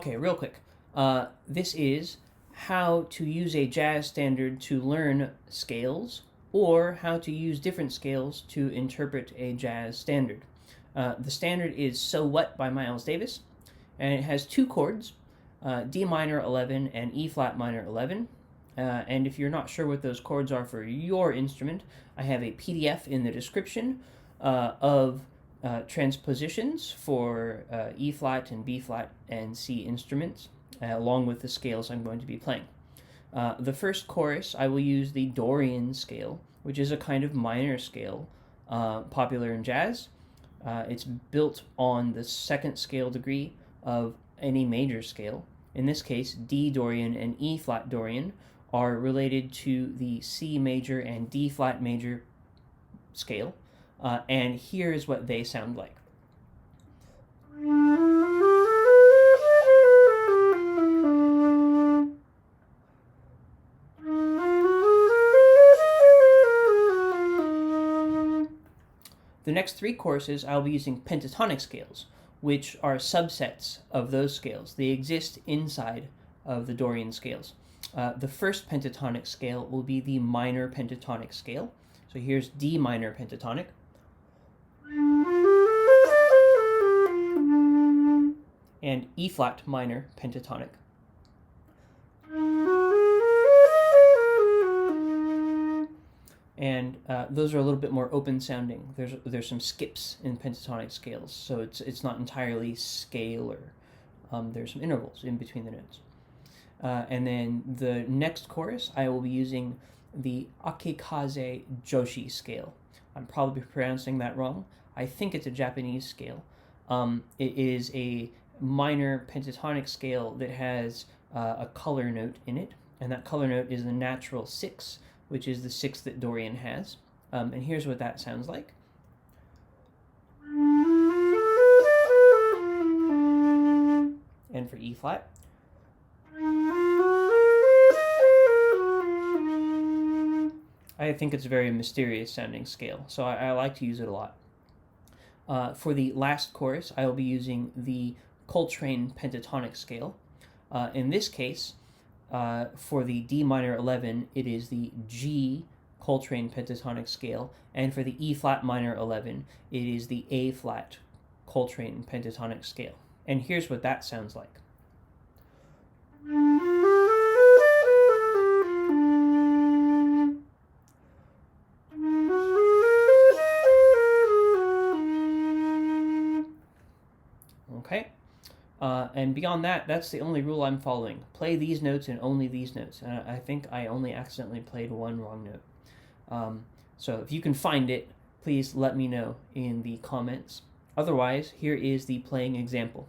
Okay, real quick. This is how to use a jazz standard to learn scales, or how to use different scales to interpret a jazz standard. The standard is So What by Miles Davis, and it has two chords, D minor 11 and E flat minor 11. And if you're not sure what those chords are for your instrument, I have a PDF in the description of transpositions for E flat and B flat and C instruments, along with the scales I'm going to be playing. The first chorus, I will use the Dorian scale, which is a kind of minor scale popular in jazz. It's built on the second scale degree of any major scale. In this case, D Dorian and E flat Dorian are related to the C major and D flat major scale, and here is what they sound like. The next three courses I'll be using pentatonic scales, which are subsets of those scales. They exist inside of the Dorian scales. The first pentatonic scale will be the minor pentatonic scale. So here's D minor pentatonic. And E flat minor pentatonic. And those are a little bit more open sounding. There's some skips in pentatonic scales, so it's not entirely scalar. There's some intervals in between the notes. And then the next chorus, I will be using the akikaze-joshi scale. I'm probably pronouncing that wrong. I think it's a Japanese scale. It is a minor pentatonic scale that has a color note in it, and that color note is the natural 6, which is the 6 that Dorian has. And here's what that sounds like. And for E flat. I think it's a very mysterious sounding scale, so I like to use it a lot. For the last chorus, I will be using the Coltrane pentatonic scale. In this case, for the D minor 11, it is the G Coltrane pentatonic scale, and for the E flat minor 11, it is the A flat Coltrane pentatonic scale. And here's what that sounds like. Okay, and beyond that, that's the only rule I'm following. Play these notes and only these notes. And I think I only accidentally played one wrong note. So if you can find it, please let me know in the comments. Otherwise, here is the playing example.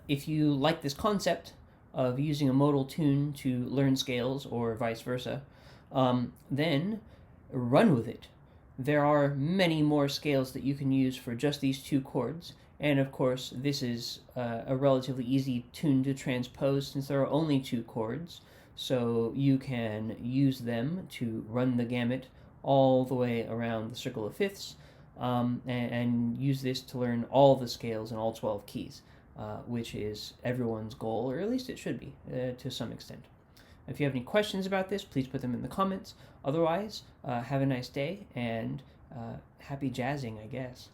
If you like this concept of using a modal tune to learn scales or vice versa, then run with it. There are many more scales that you can use for just these two chords, and of course this is a relatively easy tune to transpose since there are only two chords, so you can use them to run the gamut all the way around the circle of fifths, and use this to learn all the scales in all 12 keys, which is everyone's goal, or at least it should be to some extent. If you have any questions about this, please put them in the comments. Otherwise, have a nice day and happy jazzing, I guess.